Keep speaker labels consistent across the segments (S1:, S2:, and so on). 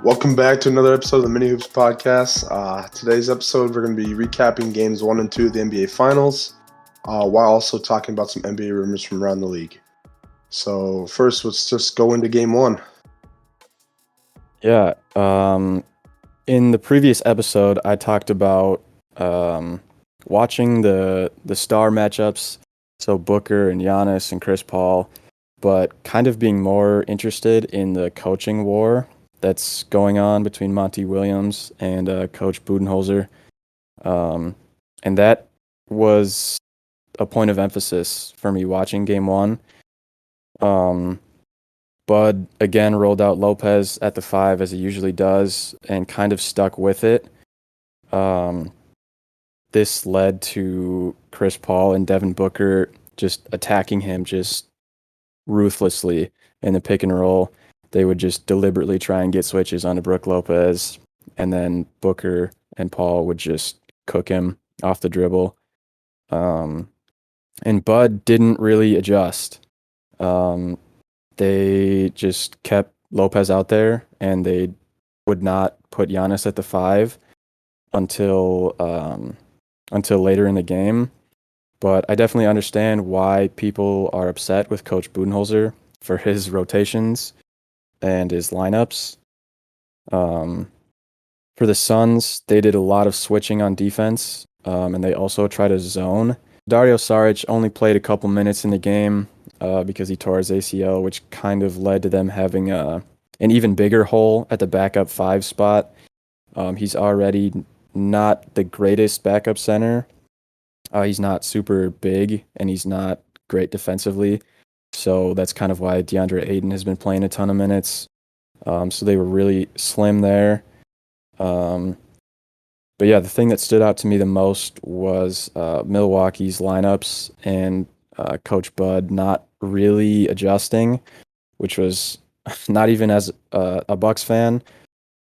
S1: Welcome back to another episode of the Mini Hoops Podcast. Today's episode, we're going to be recapping games 1 and 2 of the NBA Finals, while also talking about some NBA rumors from around the league. So first, let's just go into game 1.
S2: Yeah. In the previous episode, I talked about watching the star matchups, so Booker and Giannis and Chris Paul, but kind of being more interested in the coaching war that's going on between Monty Williams and Coach Budenholzer. And that was a point of emphasis for me watching game 1. Bud again rolled out Lopez at the 5 as he usually does and kind of stuck with it. This led to Chris Paul and Devin Booker just attacking him just ruthlessly in the pick and roll. They would just deliberately try and get switches onto Brook Lopez, and then Booker and Paul would just cook him off the dribble. And Bud didn't really adjust. They just kept Lopez out there, and they would not put Giannis at the 5 until later in the game. But I definitely understand why people are upset with Coach Budenholzer for his rotations and his lineups. For the Suns, they did a lot of switching on defense, and they also tried to zone. Dario Saric only played a couple minutes in the game because he tore his ACL, which kind of led to them having an even bigger hole at the backup 5 spot. He's already not the greatest backup center. He's not super big, and he's not great defensively. So that's kind of why DeAndre Ayton has been playing a ton of minutes. So they were really slim there. But yeah, the thing that stood out to me the most was Milwaukee's lineups and Coach Bud not really adjusting, which was not even as a Bucks fan.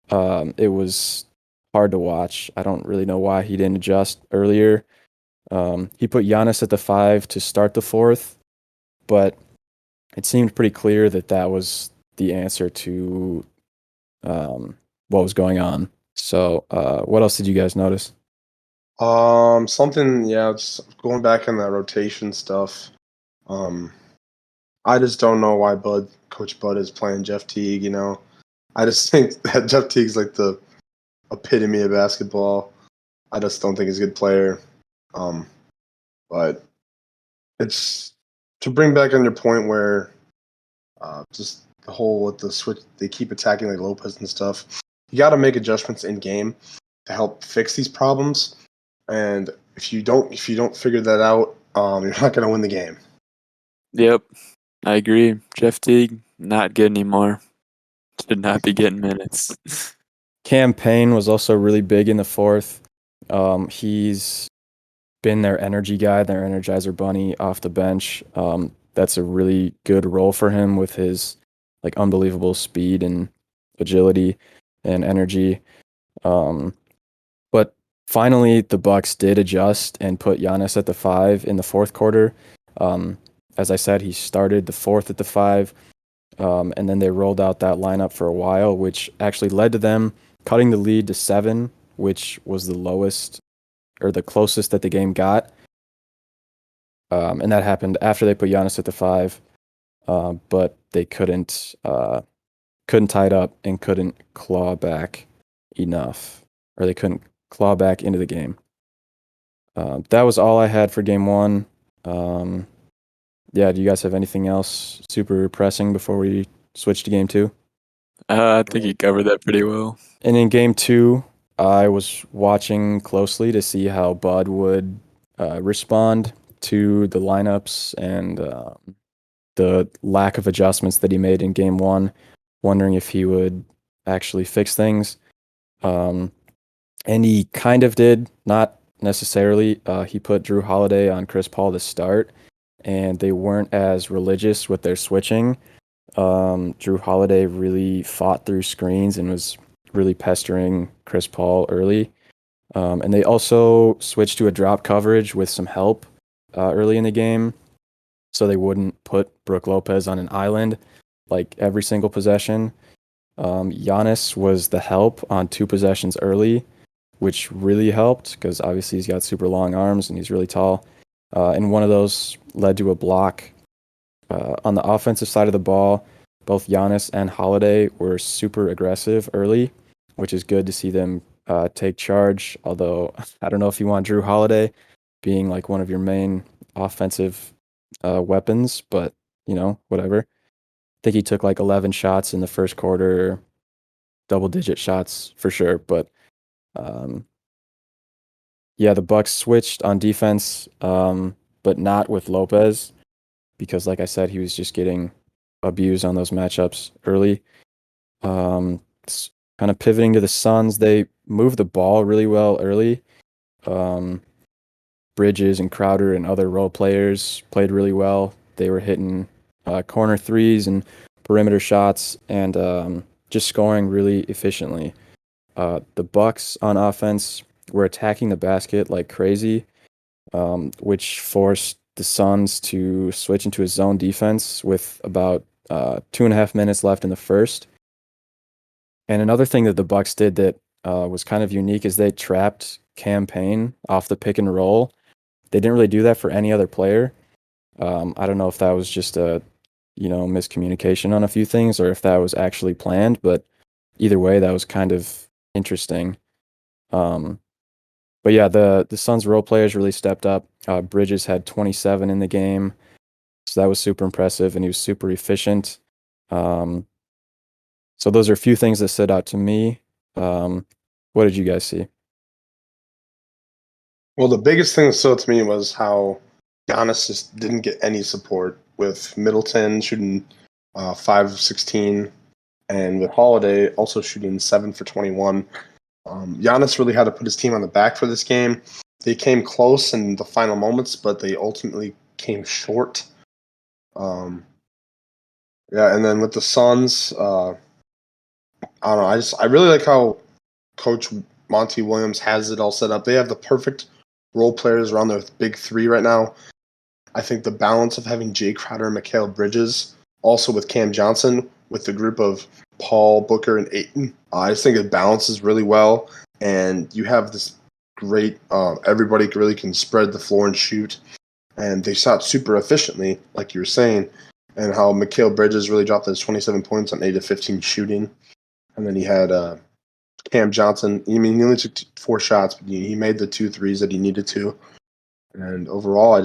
S2: It was hard to watch. I don't really know why he didn't adjust earlier. He put Giannis at the 5 to start the 4th, but it seemed pretty clear that was the answer to what was going on. So what else did you guys notice?
S1: Just going back on that rotation stuff. I just don't know why Coach Bud is playing Jeff Teague, I just think that Jeff Teague's like the epitome of basketball. I just don't think he's a good player. But it's to bring back on your point where just the whole with the switch, they keep attacking like Lopez and stuff. You got to make adjustments in game to help fix these problems. And if you don't figure that out, you're not going to win the game.
S3: Yep, I agree. Jeff Teague, not good anymore. Should not be getting minutes.
S2: Cam Payne was also really big in the 4th. He's been their energy guy, their energizer bunny off the bench. That's a really good role for him with his like unbelievable speed and agility and energy. But finally, the Bucks did adjust and put Giannis at the 5 in the 4th quarter. As I said, he started the 4th at the 5, and then they rolled out that lineup for a while, which actually led to them cutting the lead to 7, which was the lowest or the closest that the game got. And that happened after they put Giannis at the 5, but they couldn't tie it up and couldn't claw back enough, or they couldn't claw back into the game. That was all I had for game 1. Do you guys have anything else super pressing before we switch to game 2?
S3: I think you covered that pretty well.
S2: And in game 2, I was watching closely to see how Bud would respond to the lineups and the lack of adjustments that he made in game 1, wondering if he would actually fix things. And he kind of did, not necessarily. He put Drew Holiday on Chris Paul to start, and they weren't as religious with their switching. Drew Holiday really fought through screens and was really pestering Chris Paul early. And they also switched to a drop coverage with some help early in the game, so they wouldn't put Brook Lopez on an island like every single possession. Giannis was the help on 2 possessions early, which really helped because obviously he's got super long arms and he's really tall. And one of those led to a block. On the offensive side of the ball, both Giannis and Holiday were super aggressive early, which is good to see them take charge. Although I don't know if you want Drew Holiday being like one of your main offensive weapons, but whatever. I think he took like 11 shots in the first quarter, double-digit shots for sure. But um, yeah, the Bucks switched on defense, but not with Lopez because, like I said, he was just getting abused on those matchups early. Kind of pivoting to the Suns, they moved the ball really well early. Um, Bridges and Crowder and other role players played really well. They were hitting corner threes and perimeter shots and just scoring really efficiently. The Bucks on offense were attacking the basket like crazy, which forced the Suns to switch into a zone defense with about 2.5 minutes left in the first. And another thing that the Bucks did that was kind of unique is they trapped Cam Payne off the pick and roll. They didn't really do that for any other player. I don't know if that was just a miscommunication on a few things or if that was actually planned, but either way, that was kind of interesting. But yeah, the Suns role players really stepped up. Bridges had 27 in the game, so that was super impressive, and he was super efficient. So those are a few things that stood out to me. What did you guys see?
S1: Well, the biggest thing that stood out to me was how Giannis just didn't get any support with Middleton shooting 5 of 16 and with Holiday also shooting 7 for 21. Giannis really had to put his team on the back for this game. They came close in the final moments, but they ultimately came short. And then with the Suns, I don't know. I really like how Coach Monty Williams has it all set up. They have the perfect role players around their big three right now. I think the balance of having Jay Crowder and Mikal Bridges, also with Cam Johnson, with the group of Paul, Booker, and Ayton, I just think it balances really well. And you have this great, everybody really can spread the floor and shoot. And they shot super efficiently, like you were saying, and how Mikal Bridges really dropped those 27 points on 8 of 15 shooting. And then he had Cam Johnson. I mean, he only took 4 shots, but he made the 2 threes that he needed to. And overall,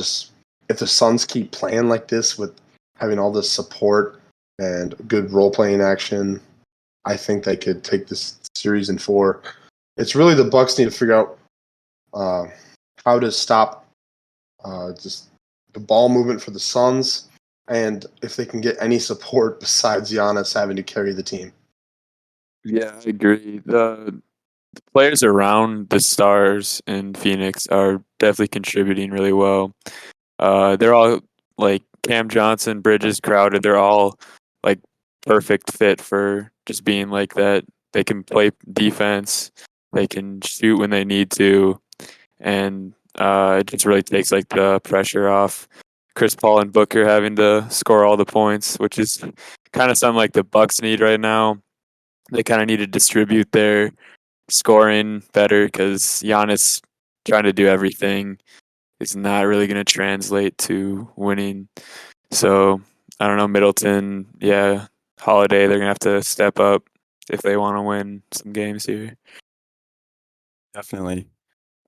S1: if the Suns keep playing like this with having all this support and good role-playing action, I think they could take this series in 4. It's really the Bucks need to figure out how to stop just the ball movement for the Suns, and if they can get any support besides Giannis having to carry the team.
S3: Yeah, I agree. The players around the Stars in Phoenix are definitely contributing really well. They're all like Cam Johnson, Bridges, Crowder. They're all like perfect fit for just being like that. They can play defense. They can shoot when they need to, and it just really takes like the pressure off Chris Paul and Booker having to score all the points, which is kind of something like the Bucks need right now. They kind of need to distribute their scoring better because Giannis trying to do everything is not really going to translate to winning. So I don't know, Middleton, yeah, Holiday, they're going to have to step up if they want to win some games here.
S2: Definitely.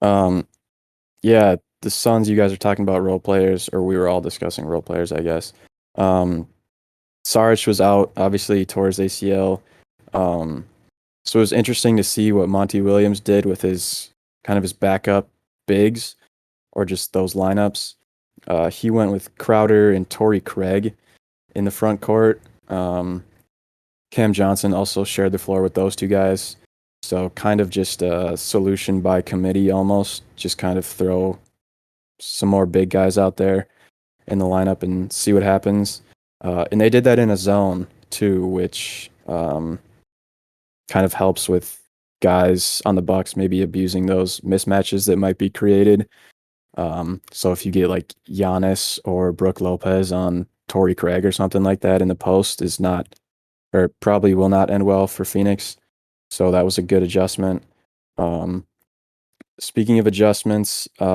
S2: Yeah, the Suns, you guys are talking about role players, or we were all discussing role players, I guess. Saric was out, obviously, he tore his ACL. So it was interesting to see what Monty Williams did with his backup bigs, or just those lineups. He went with Crowder and Torrey Craig in the front court. Cam Johnson also shared the floor with those two guys. So kind of just a solution by committee almost. Just kind of throw some more big guys out there in the lineup and see what happens. And they did that in a zone too, which kind of helps with guys on the Bucks maybe abusing those mismatches that might be created. So if you get like Giannis or Brook Lopez on Torrey Craig or something like that in the post is not, or probably will not end well for Phoenix. So that was a good adjustment. Speaking of adjustments, we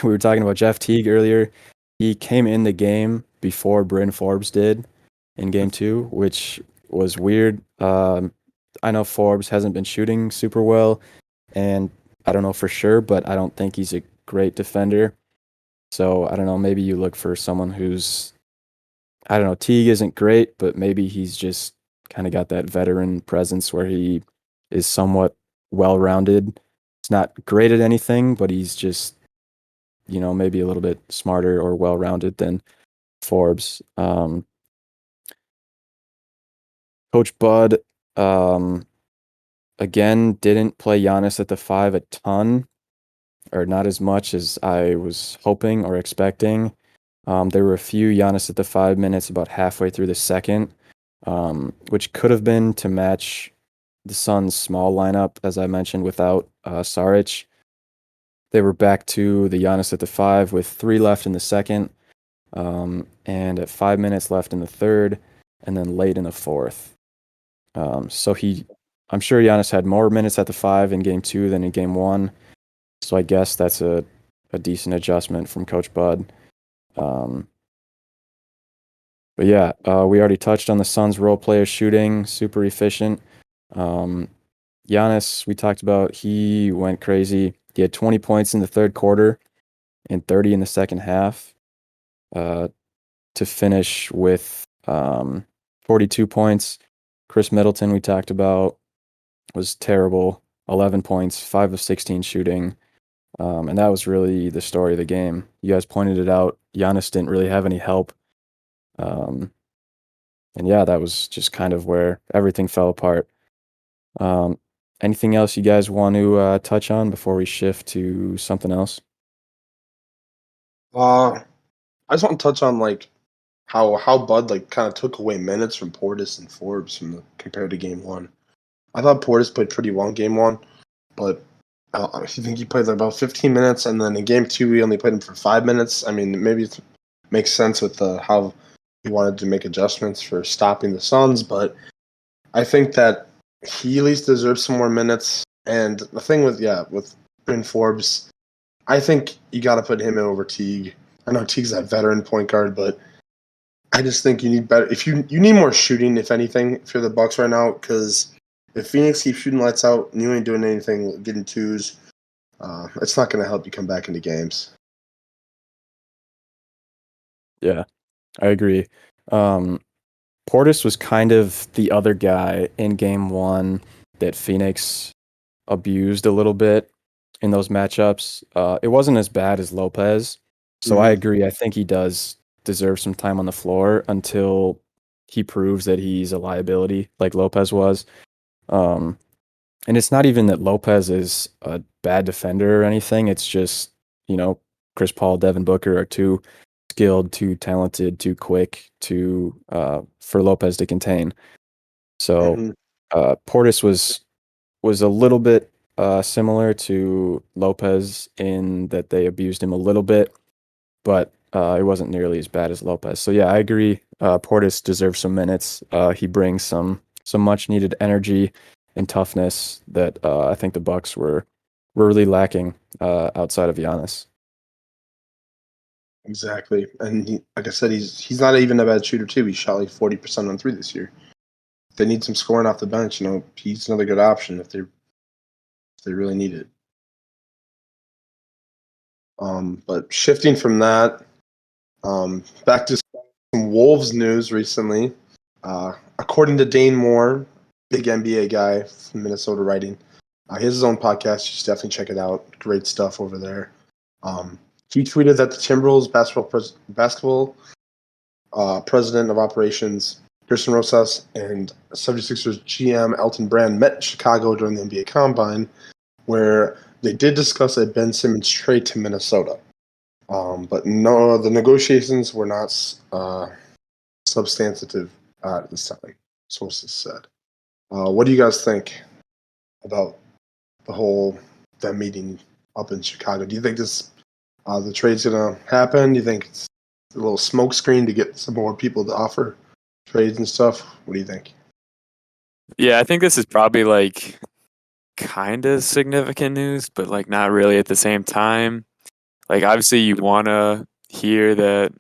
S2: were talking about Jeff Teague earlier. He came in the game before Bryn Forbes did in game 2, which was weird. I know Forbes hasn't been shooting super well, and I don't know for sure, but I don't think he's a great defender. So I don't know, maybe you look for someone who's, I don't know, Teague isn't great, but maybe he's just kind of got that veteran presence where he is somewhat well-rounded. He's not great at anything, but he's just, maybe a little bit smarter or well-rounded than Forbes. Coach Bud, again, didn't play Giannis at the 5 a ton, or not as much as I was hoping or expecting. There were a few Giannis at the 5 minutes about halfway through the second, which could have been to match the Suns' small lineup, as I mentioned, without Saric. They were back to the Giannis at the 5 with 3 left in the second, and at 5 minutes left in the third, and then late in the fourth. I'm sure Giannis had more minutes at the 5 in game 2 than in game 1, so I guess that's a decent adjustment from Coach Bud. But yeah, we already touched on the Suns' role player shooting, super efficient. Giannis, we talked about, he went crazy. He had 20 points in the third quarter and 30 in the second half to finish with 42 points. Chris Middleton, we talked about, was terrible. 11 points, 5 of 16 shooting. And that was really the story of the game. You guys pointed it out. Giannis didn't really have any help. And yeah, that was just kind of where everything fell apart. Anything else you guys want to touch on before we shift to something else?
S1: I just want to touch on how Bud kind of took away minutes from Portis and Forbes compared to game 1. I thought Portis played pretty well in game 1, but I think he played about 15 minutes, and then in game 2 he only played him for 5 minutes. I mean, maybe it makes sense with how he wanted to make adjustments for stopping the Suns, but I think that he at least deserves some more minutes. And the thing with Bryn Forbes, I think you got to put him in over Teague. I know Teague's that veteran point guard, but I just think you need better. If you need more shooting, if anything, if you're the Bucks right now, because if Phoenix keeps shooting lights out and you ain't doing anything, getting twos, it's not going to help you come back into games.
S2: Yeah, I agree. Portis was kind of the other guy in game 1 that Phoenix abused a little bit in those matchups. It wasn't as bad as Lopez. So I agree. I think he does deserve some time on the floor until he proves that he's a liability like Lopez was. And it's not even that Lopez is a bad defender or anything. It's just, Chris Paul, Devin Booker are too skilled, too talented, too quick for Lopez to contain. So Portis was a little bit similar to Lopez in that they abused him a little bit, but it wasn't nearly as bad as Lopez. So yeah, I agree. Portis deserves some minutes. He brings some much needed energy and toughness that I think the Bucks were really lacking outside of Giannis.
S1: Exactly, and like I said, he's not even a bad shooter too. He shot like 40% on 3 this year. If they need some scoring off the bench, he's another good option if they really need it. But shifting from that, back to some Wolves news recently. According to Dane Moore, big NBA guy from Minnesota writing, he has his own podcast. You should definitely check it out. Great stuff over there. He tweeted that the Timberwolves basketball president of operations, Christian Rosas, and 76ers GM Elton Brand met in Chicago during the NBA Combine, where they did discuss a Ben Simmons trade to Minnesota. But no, the negotiations were not substantive at this time, sources said. What do you guys think about that meeting up in Chicago? Do you think the trade's gonna happen? Do you think it's a little smokescreen to get some more people to offer trades and stuff. What do you think?
S3: Yeah, I think this is probably like kind of significant news, but like not really at the same time. Like obviously you want to hear that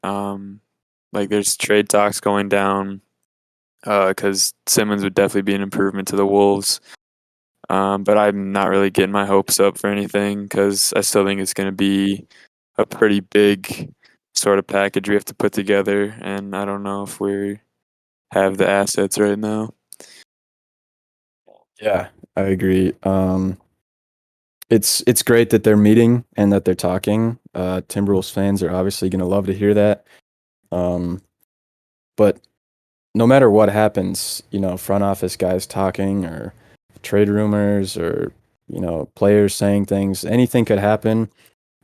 S3: like there's trade talks going down cuz Simmons would definitely be an improvement to the Wolves. But I'm not really getting my hopes up for anything cuz I still think it's going to be a pretty big sort of package we have to put together, and I don't know if we have the assets right now.
S2: Yeah, I agree. It's great that they're meeting and that they're talking. Timberwolves fans are obviously going to love to hear that. But no matter what happens, front office guys talking or trade rumors or players saying things, anything could happen,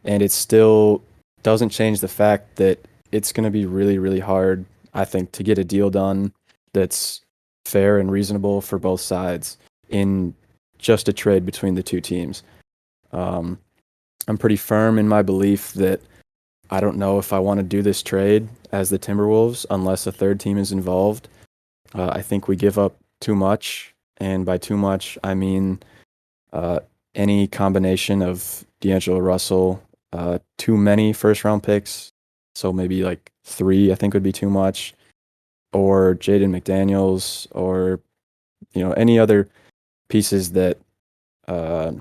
S2: and it still doesn't change the fact that it's going to be really, really hard, I think, to get a deal done that's fair and reasonable for both sides in just a trade between the two teams. Um, I'm pretty firm in my belief that I don't know if I want to do this trade as the Timberwolves unless a third team is involved. I think we give up too much, and by too much, I mean uh, any combination of D'Angelo Russell, too many first-round picks, so maybe like 3, I think would be too much, or Jaden McDaniels, or any other pieces that uh,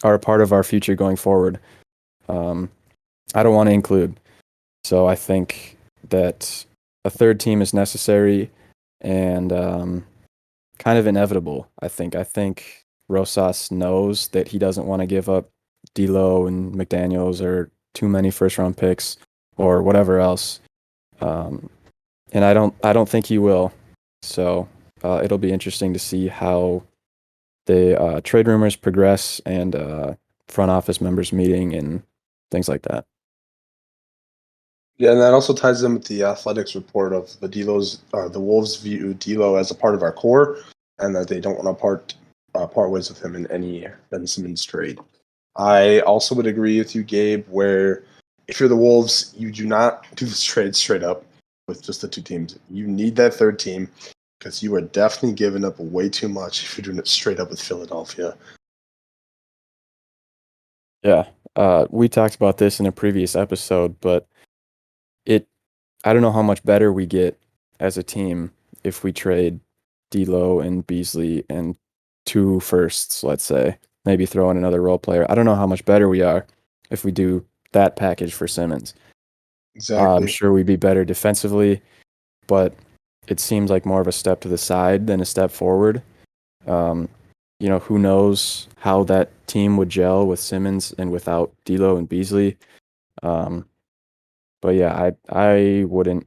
S2: are a part of our future going forward. I don't want to include. So I think that a third team is necessary and kind of inevitable. I think Rosas knows that he doesn't want to give up D'Lo and McDaniels or too many first round picks or whatever else. And I don't think he will. So it'll be interesting to see how the trade rumors progress and front office members meeting and things like that.
S1: Yeah, and that also ties in with the athletics report of the Wolves view D'Lo as a part of our core, and that they don't want to part ways with him in any Ben Simmons trade. I also would agree with you, Gabe, where if you're the Wolves, you do not do this trade straight up with just the two teams. You need that third team because you are definitely giving up way too much if you're doing it straight up with Philadelphia.
S2: Yeah. We talked about this in a previous episode, but I don't know how much better we get as a team if we trade D'Lo and Beasley and 2 firsts, let's say, maybe throw in another role player. I don't know how much better we are if we do that package for Simmons. I'm
S1: Exactly.
S2: sure we'd be better defensively, but it seems like more of a step to the side than a step forward. Um, who knows how that team would gel with Simmons and without D'Lo and Beasley. Um, but yeah, I wouldn't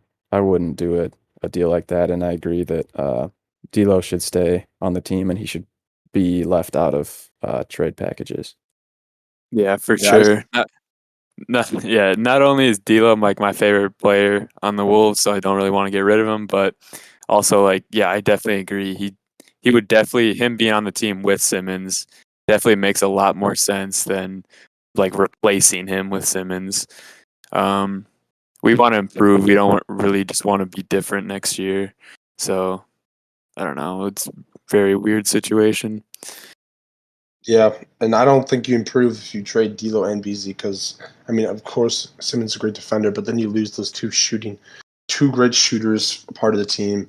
S2: do a deal like that, and I agree that D'Lo should stay on the team and he should be left out of trade packages.
S3: Yeah, for
S1: Yeah,
S3: sure. Not only is D'Lo like my favorite player on the Wolves, so I don't really want to get rid of him, but also like yeah, I definitely agree. He would definitely him being on the team with Simmons definitely makes a lot more sense than like replacing him with Simmons. Um, we want to improve. We don't really just want to be different next year. So I don't know. It's a very weird situation.
S1: yeah, and I don't think you improve if you trade D'Lo and Beasley because, I mean, of course, Simmons is a great defender, but then you lose those two great shooters, part of the team,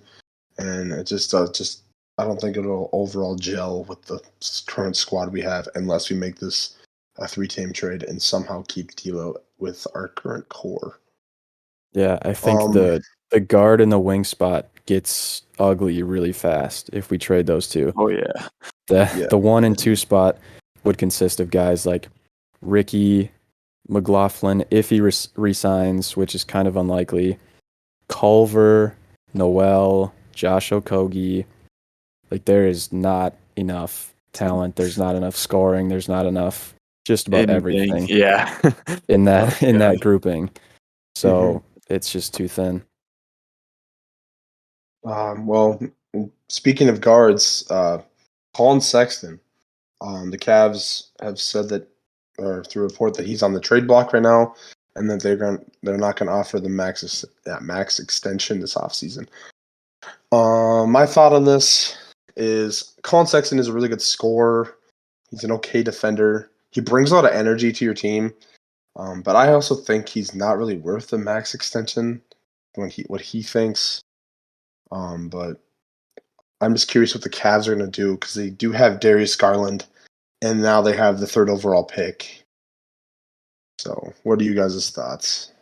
S1: and it just I don't think it'll overall gel with the current squad we have unless we make this a 3-team trade and somehow keep D'Lo with our current core.
S2: Yeah, I think
S1: Um,
S2: the guard and the wing spot gets ugly really fast if we trade those two.
S3: Oh yeah,
S2: The
S1: yeah,
S2: the 1 and 2 spot would consist of guys like Ricky McLaughlin if he resigns, which is kind of unlikely. Culver, Noel, Josh Okogie. Like there is not enough talent. There's not enough scoring. There's not enough just about
S3: anything.
S2: everything
S3: Yeah.
S2: in
S3: Oh
S2: that in
S3: god.
S2: that grouping.
S1: hmm
S2: So it's just too thin.
S1: well, speaking of guards, Colin Sexton. The Cavs have said that, or through a report, that he's on the trade block right now, and that they're not going to offer the max extension this offseason. My thought on this is Colin Sexton is a really good scorer. He's an okay defender. He brings a lot of energy to your team. But I also think he's not really worth the max extension when what he thinks. But I'm just curious what the Cavs are going to do because they do have Darius Garland, and now they have the 3rd overall pick. So, what are you guys' thoughts?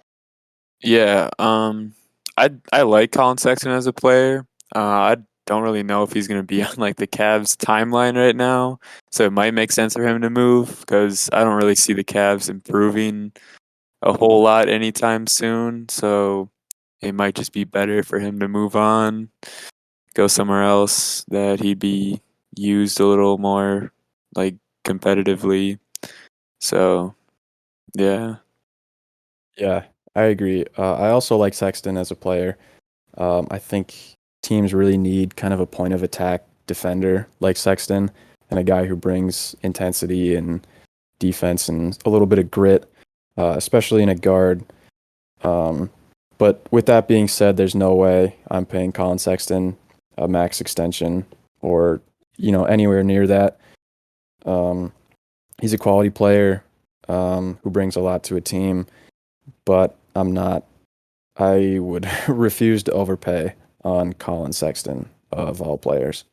S3: Yeah, I like Colin Sexton as a player. I don't really know if he's going to be on like the Cavs timeline right now, so it might make sense for him to move because I don't really see the Cavs improving a whole lot anytime soon. So it might just be better for him to move on, go somewhere else that he'd be used a little more like competitively. So yeah.
S2: Yeah, I agree. I also like Sexton as a player. I think teams really need kind of a point of attack defender like Sexton and a guy who brings intensity and defense and a little bit of grit, especially in a guard. Um, but with that being said, there's no way I'm paying Colin Sexton a max extension or anywhere near that. He's a quality player who brings a lot to a team, but I'm not. I would refuse to overpay on Colin Sexton of all players.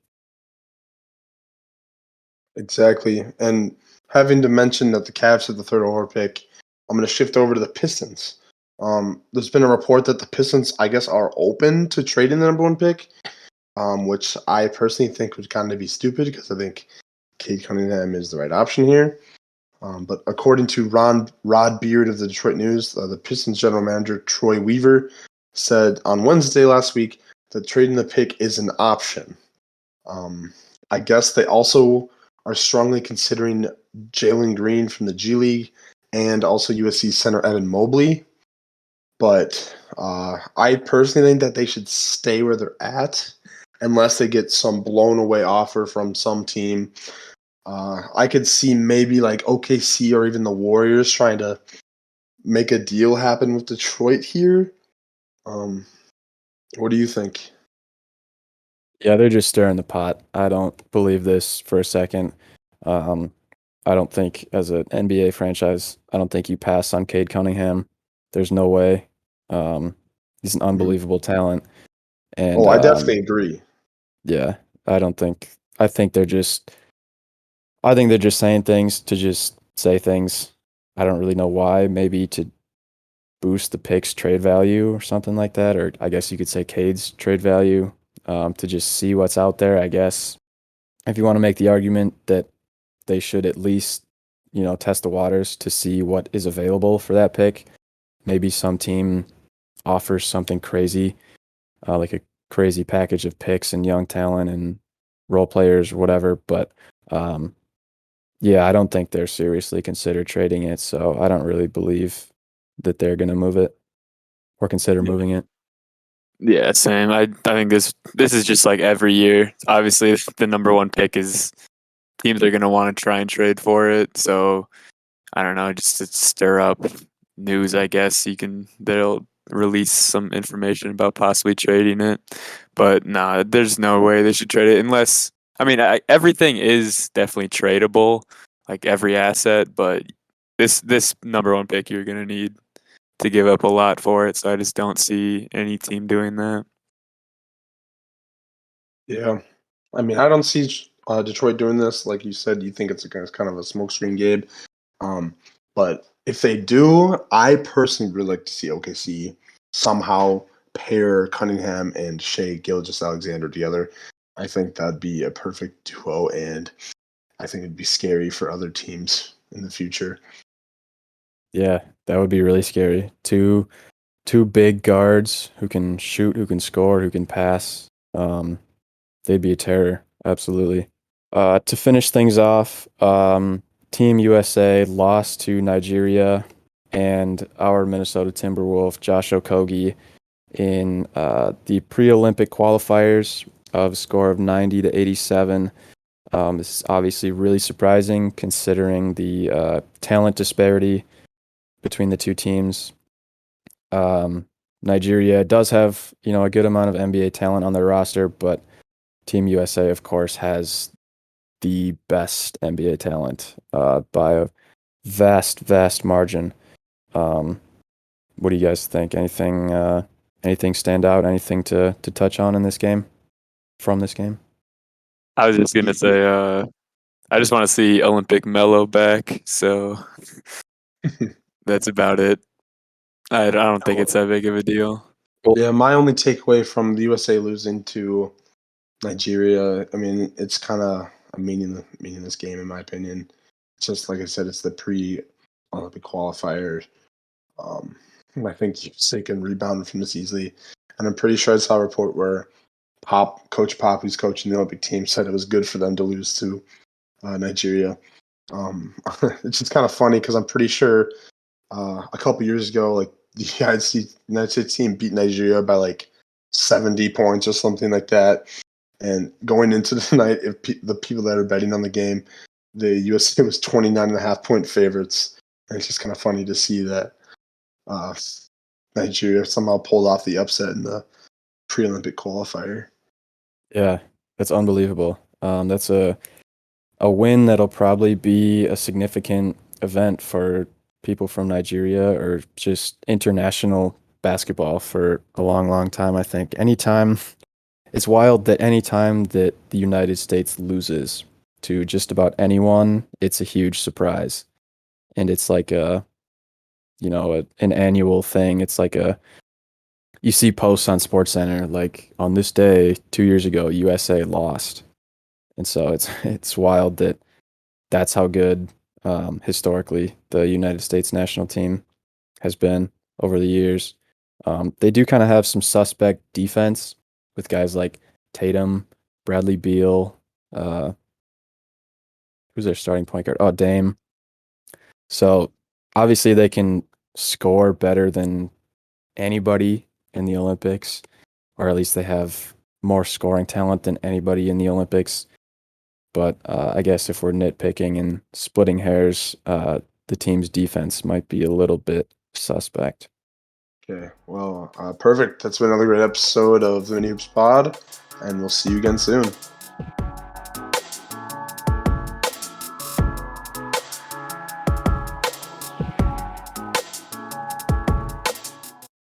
S1: Exactly. And having to mention that the Cavs have the 3rd overall pick, I'm going to shift over to the Pistons. There's been a report that the Pistons, I guess, are open to trading the number 1 pick, which I personally think would kind of be stupid because I think Cade Cunningham is the right option here. But according to Rod Beard of the Detroit News, the Pistons general manager Troy Weaver said on Wednesday last week that trading the pick is an option. I guess they also are strongly considering Jalen Green from the G League and also USC center Evan Mobley. But I personally think that they should stay where they're at unless they get some blown away offer from some team. I could see maybe like OKC or even the Warriors trying to make a deal happen with Detroit here. What do you think?
S2: Yeah, they're just stirring the pot. I don't believe this for a second. Um, I don't think as an NBA franchise, I don't think you pass on Cade Cunningham. There's no way. Um, he's an unbelievable talent. And
S1: Oh, I definitely agree.
S2: yeah, I don't think I think they're just I think they're just saying things to just say things. I don't really know why. Maybe to boost the pick's trade value or something like that, or I guess you could say Cade's trade value, to just see what's out there. I guess if you want to make the argument that they should at least, test the waters to see what is available for that pick. Maybe some team offers something crazy, like a crazy package of picks and young talent and role players or whatever. But yeah, I don't think they're seriously considered trading it. So I don't really believe that they're going to move it or consider
S3: Yeah.
S2: moving it.
S3: Yeah, same. I think this is just like every year. Obviously, the number 1 pick is teams are going to want to try and trade for it. So I don't know, just to stir up news, I guess they'll release some information about possibly trading it. But nah, there's no way they should trade it unless I mean everything is definitely tradable, like every asset. But this number 1 pick you're going to need to give up a lot for it. So I just don't see any team doing that.
S1: Yeah. I mean, I don't see Detroit doing this. Like you said, you think it's kind of a smokescreen, Gabe. But if they do, I personally really like to see OKC somehow pair Cunningham and Shea Gilgeous-Alexander together. I think that'd be a perfect duo, and I think it'd be scary for other teams in the future.
S2: Yeah, that would be really scary. Two big guards who can shoot, who can score, who can pass. They'd be a terror. Absolutely. To finish things off, Team USA lost to Nigeria and our Minnesota Timberwolf, Josh Okogie, in the pre-Olympic qualifiers of a score of 90-87. This is obviously really surprising considering the talent disparity between the two teams. Nigeria does have, a good amount of NBA talent on their roster, but Team USA, of course, has the best NBA talent by a vast, vast margin. What do you guys think? Anything stand out? Anything to touch on in this game? From this game?
S3: I was just gonna say, I just want to see Olympic Melo back. So that's about it. I don't think it's that big of a deal.
S1: Yeah, my only takeaway from the USA losing to Nigeria, I mean, it's kind of a meaningless game in my opinion. It's just like I said, it's the pre-Olympic qualifier. I think USA can rebound from this easily, and I'm pretty sure I saw a report where Coach Pop, who's coaching the Olympic team, said it was good for them to lose to Nigeria. It's just kind of funny because I'm pretty sure a couple years ago, like the United States team beat Nigeria by like 70 points or something like that. And going into the night, if the people that are betting on the game, the USA was 29.5-point favorites. And it's just kind of funny to see that Nigeria somehow pulled off the upset in the pre-Olympic qualifier.
S2: Yeah, that's unbelievable. That's a win that'll probably be a significant event for people from Nigeria or just international basketball for a long, long time, I think. It's wild that anytime that the United States loses to just about anyone, it's a huge surprise. And it's like an annual thing. It's like you see posts on SportsCenter like on this day 2 years ago, USA lost. And so it's wild that that's how good historically the United States national team has been over the years. They do kind of have some suspect defense with guys like Tatum, Bradley Beal, who's their starting point guard? Oh, Dame. So obviously they can score better than anybody in the Olympics, or at least they have more scoring talent than anybody in the Olympics. But I guess if we're nitpicking and splitting hairs, the team's defense might be a little bit suspect.
S1: Okay, well, perfect. That's been another great episode of the Mini Hoops Pod, and we'll see you again soon.